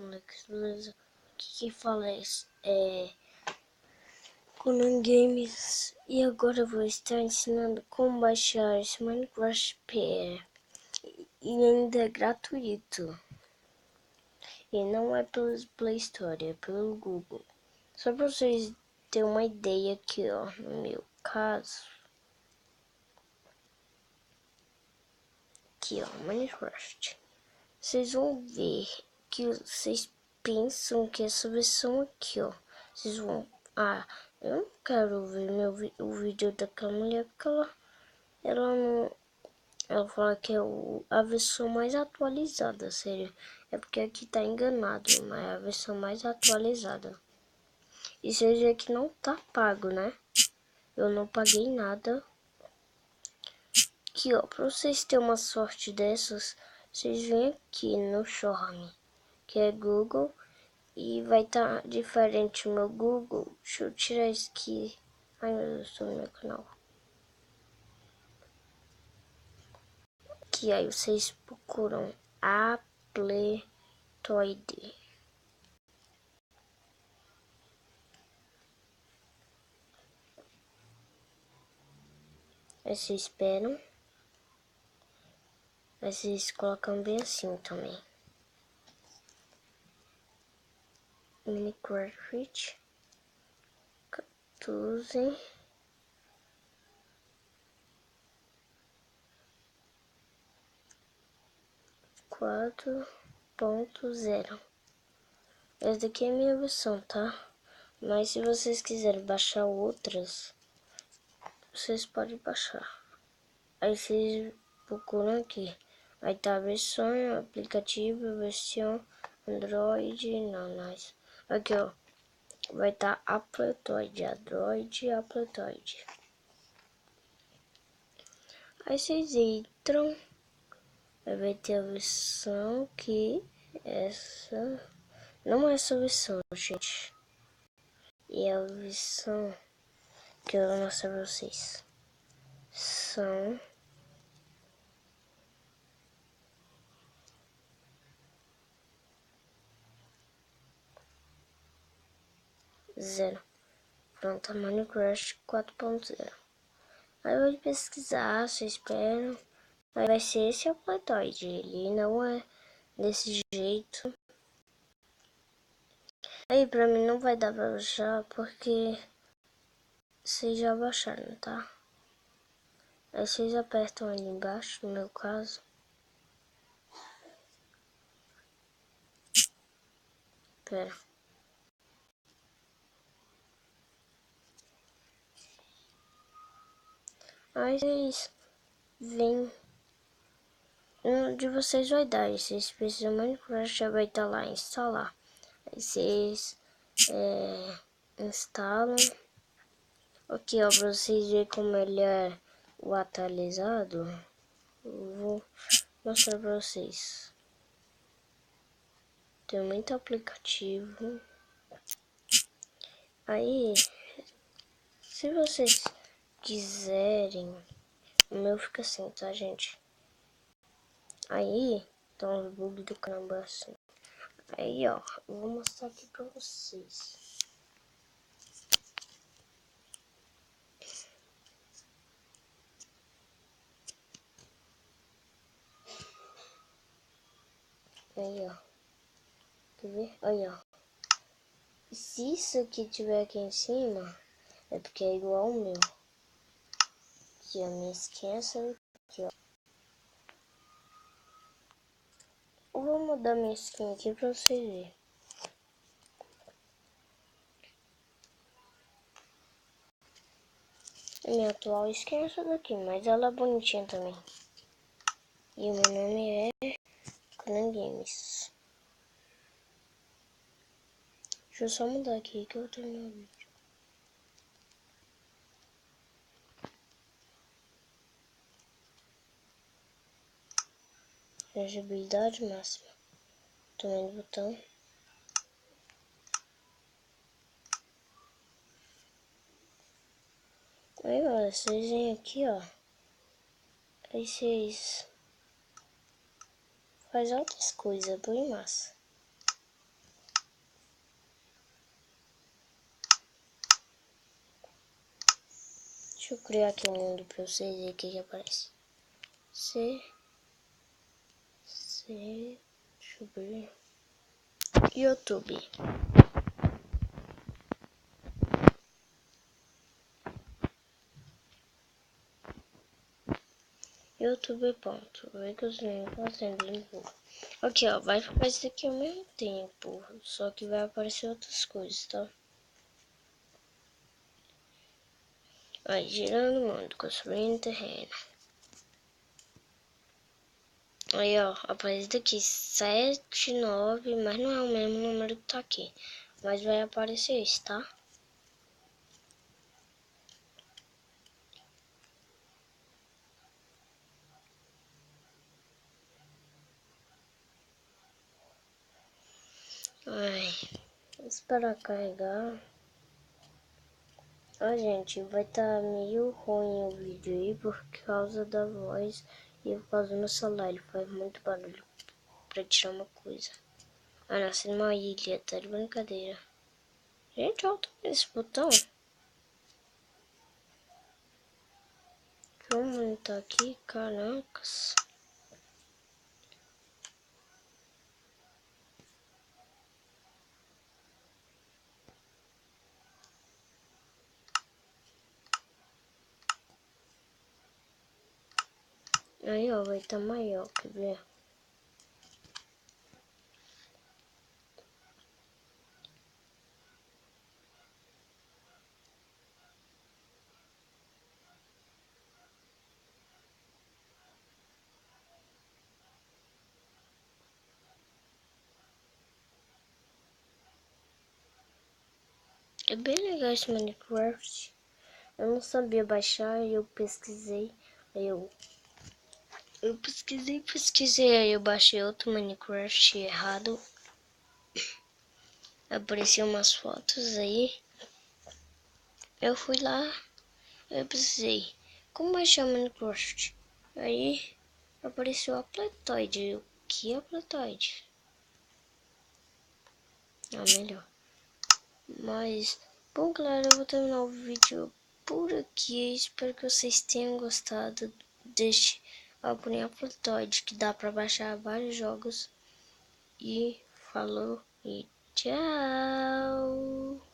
moleques, beleza? Que fala é Conan Games, e agora eu vou estar ensinando como baixar esse Minecraft Pair, e ainda é gratuito, e não é pelo Play Store, é pelo Google. Só para vocês terem uma ideia aqui, ó, no meu caso, aqui ó, Minecraft, vocês vão ver que vocês pensam que essa versão aqui, ó, vocês vão, eu não quero ver o vídeo daquela mulher, porque ela não, ela fala que é a versão mais atualizada, sério, é porque aqui tá enganado, mas é a versão mais atualizada. E vocês veem que não tá pago, né? Eu não paguei nada. Aqui ó, pra vocês terem uma sorte dessas, vocês vêm aqui no Chrome, que é Google, e vai estar diferente o meu Google. Deixa eu tirar isso aqui. Ai meu Deus, estou no meu canal. Aqui aí vocês procuram Appletoid. Aí vocês esperam. Aí vocês colocam bem assim também. Minecraft 14. Quatro ponto zero. Essa daqui é a minha versão, tá? Mas se vocês quiserem baixar outras, vocês podem baixar. Aí vocês procuram aqui. Vai estar a versão, aplicativo, versão Android, não, nice. Aqui ó, vai estar Appletoid, Android, Appletoid. Aí vocês entram, aí vai ter a versão que essa não é essa versão, gente. E a versão que eu vou mostrar pra vocês são zero. Pronto, Minecraft 4.0. Aí eu vou pesquisar, vocês esperam. Aí vai ser esse Appletoid. Ele não é desse jeito. Aí pra mim não vai dar pra baixar porque vocês já baixaram, tá? Aí vocês apertam ali embaixo, no meu caso. Pera. Aí vocês vêm. Onde vocês vai dar. E vocês precisam de Minecraft, já vai estar lá, instalar. Aí vocês instalam. Aqui ó, pra vocês verem como ele é o atualizado. Eu vou mostrar pra vocês. Tem muito aplicativo. Aí, se vocês quiserem, o meu fica assim, tá, gente? Aí, então os bugs do caramba assim. Aí, ó, eu vou mostrar aqui pra vocês. Aí, ó. Quer ver? Aí, ó. Se isso aqui tiver aqui em cima, é porque é igual ao meu. Aqui, a minha skin é essa aqui, ó. Eu vou mudar minha skin aqui pra vocês verem. A minha atual skin é essa daqui, mas ela é bonitinha também. E o meu nome é Conan Games. Deixa eu só mudar aqui que eu terminei o vídeo. Legibilidade máxima. Tamanho do botão. Aí, olha, vocês vêm aqui, ó. Aí vocês fazem outras coisas, bem massa. Deixa eu criar aqui um mundo pra vocês verem o que aparece. Deixa eu ver. YouTube. YouTube ponto. Vê que os links fazendo limpo. Aqui, ó, vai ficar isso aqui ao mesmo tempo. Só que vai aparecer outras coisas, tá? Aí, girando o mundo, construindo terreno. Aí, ó, aparece daqui 7, 9, mas não é o mesmo número que tá aqui. Mas vai aparecer isso, tá? Ai, vou esperar carregar. Ah, gente, vai estar meio ruim o vídeo aí por causa da voz e por causa do meu celular. Ele faz muito barulho pra tirar uma coisa. Ah, nasci numa ilha, tá de brincadeira. Gente, olha esse botão. Deixa eu aumentar aqui, caracas. Aí, ó, vai estar maior, quer ver? É bem legal esse Minecraft. Eu não sabia baixar e eu pesquisei. Aí eu pesquisei, aí eu baixei outro Minecraft errado. Apareciam umas fotos aí. Eu fui lá, eu pesquisei como baixar Minecraft. Aí apareceu a Planetoid. O que é Planetoid? É melhor. Mas, bom, galera, eu vou terminar o vídeo por aqui. Espero que vocês tenham gostado. Deixe a Planetoid, que dá pra baixar vários jogos. E falou e tchau!